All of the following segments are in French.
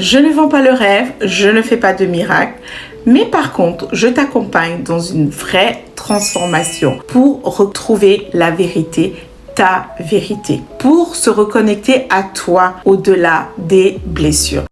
Je ne vends pas le rêve, je ne fais pas de miracle, mais par contre, je t'accompagne dans une vraie transformation pour retrouver la vérité, ta vérité, pour se reconnecter à toi au-delà des blessures.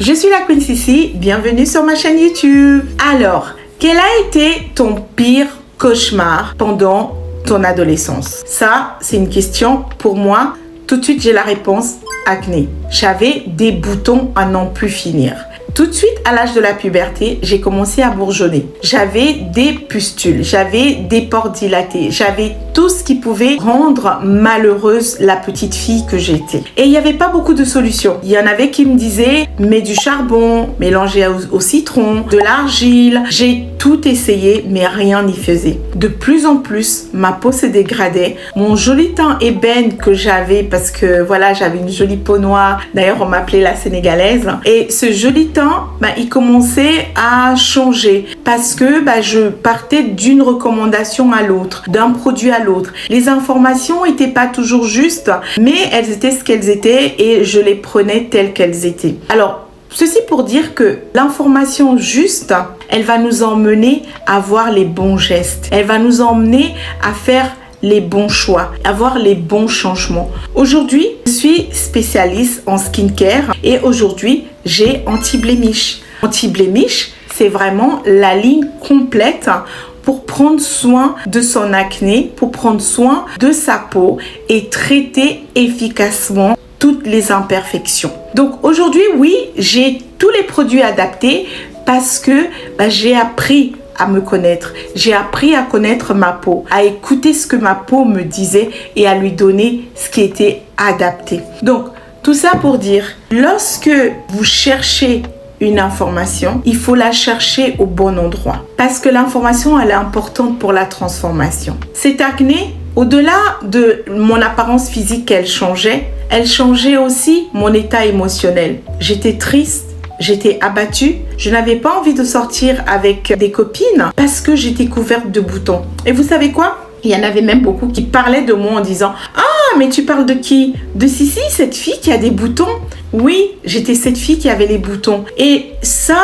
Je suis la Queen Sissi, bienvenue sur ma chaîne YouTube. Alors, quel a été ton pire cauchemar pendant ton adolescence? Ça, c'est une question pour moi. Tout de suite, j'ai la réponse, acné. J'avais des boutons à n'en plus finir. Tout de suite, à l'âge de la puberté, j'ai commencé à bourgeonner. J'avais des pustules, j'avais des pores dilatés, j'avais tout ce qui pouvait rendre malheureuse la petite fille que j'étais. Et il n'y avait pas beaucoup de solutions. Il y en avait qui me disaient, mets du charbon, mélangez au citron, de l'argile. J'ai tout essayé, mais rien n'y faisait. De plus en plus, ma peau se dégradait. Mon joli teint ébène que j'avais, parce que voilà, j'avais une jolie peau noire. D'ailleurs, on m'appelait la Sénégalaise. Et ce joli teint, il commençait à changer parce que je partais d'une recommandation à l'autre, d'un produit à l'autre. Les informations n'étaient pas toujours justes, mais elles étaient ce qu'elles étaient et je les prenais telles qu'elles étaient. Alors, ceci pour dire que l'information juste, elle va nous emmener à voir les bons gestes. Elle va nous emmener à faire les bons choix, avoir les bons changements. Aujourd'hui, je suis spécialiste en skincare et aujourd'hui, j'ai Anti-Blémiche. Anti-Blémiche, c'est vraiment la ligne complète pour prendre soin de son acné, pour prendre soin de sa peau et traiter efficacement toutes les imperfections. Donc aujourd'hui, oui, j'ai tous les produits adaptés parce que j'ai appris à me connaître. J'ai appris à connaître ma peau, à écouter ce que ma peau me disait et à lui donner ce qui était adapté. Donc, tout ça pour dire, lorsque vous cherchez une information, il faut la chercher au bon endroit. Parce que l'information, elle est importante pour la transformation. Cette acné, au-delà de mon apparence physique qu'elle changeait aussi mon état émotionnel. J'étais triste. J'étais abattue, je n'avais pas envie de sortir avec des copines parce que j'étais couverte de boutons. Et vous savez quoi? Il y en avait même beaucoup qui parlaient de moi en disant « Ah, mais tu parles de qui? De Sissi, cette fille qui a des boutons ?» Oui, j'étais cette fille qui avait les boutons. Et ça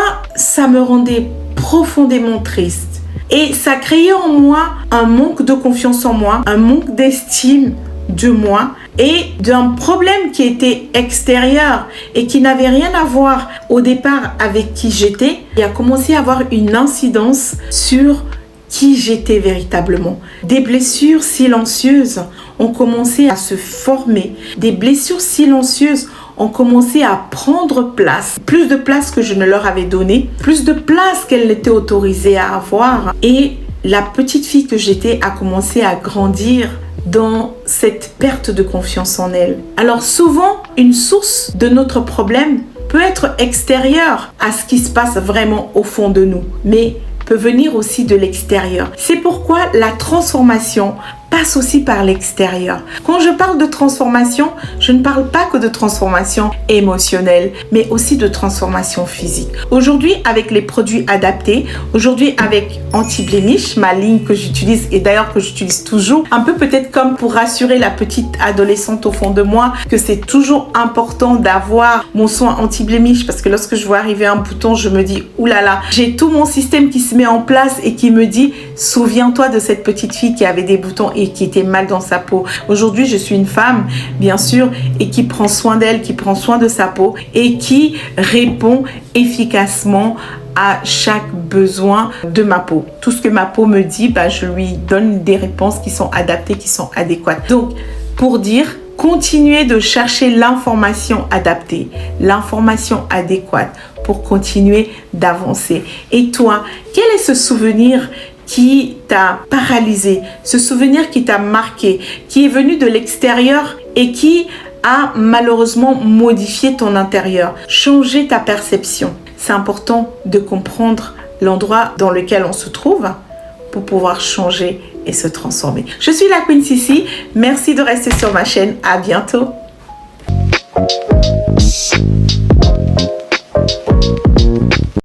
me rendait profondément triste. Et ça créait en moi un manque de confiance en moi, un manque d'estime de moi et d'un problème qui était extérieur et qui n'avait rien à voir au départ avec qui j'étais. Il a commencé à avoir une incidence sur qui j'étais véritablement. Des blessures silencieuses ont commencé à se former. Des blessures silencieuses ont commencé à prendre place. Plus de place que je ne leur avais donné, plus de place qu'elles n'étaient autorisées à avoir. Et la petite fille que j'étais a commencé à grandir dans cette perte de confiance en elle. Alors souvent, une source de notre problème peut être extérieure à ce qui se passe vraiment au fond de nous, mais peut venir aussi de l'extérieur. C'est pourquoi la transformation passe aussi par l'extérieur. Quand je parle de transformation, je ne parle pas que de transformation émotionnelle, mais aussi de transformation physique. Aujourd'hui, avec les produits adaptés, aujourd'hui avec Anti-Blémiche, ma ligne que j'utilise et d'ailleurs que j'utilise toujours, un peu peut-être comme pour rassurer la petite adolescente au fond de moi que c'est toujours important d'avoir mon soin Anti-Blémiche parce que lorsque je vois arriver un bouton, je me dis oulala, j'ai tout mon système qui se met en place et qui me dit souviens-toi de cette petite fille qui avait des boutons et qui était mal dans sa peau. Aujourd'hui, je suis une femme, bien sûr, et qui prend soin d'elle, qui prend soin de sa peau et qui répond efficacement à chaque besoin de ma peau. Tout ce que ma peau me dit, je lui donne des réponses qui sont adaptées, qui sont adéquates. Donc, pour dire, continuez de chercher l'information adaptée, l'information adéquate pour continuer d'avancer. Et toi, quel est ce souvenir qui t'a paralysé, ce souvenir qui t'a marqué, qui est venu de l'extérieur et qui a malheureusement modifié ton intérieur, changé ta perception? C'est important de comprendre l'endroit dans lequel on se trouve pour pouvoir changer et se transformer. Je suis la Queen Sissi. Merci de rester sur ma chaîne. À bientôt.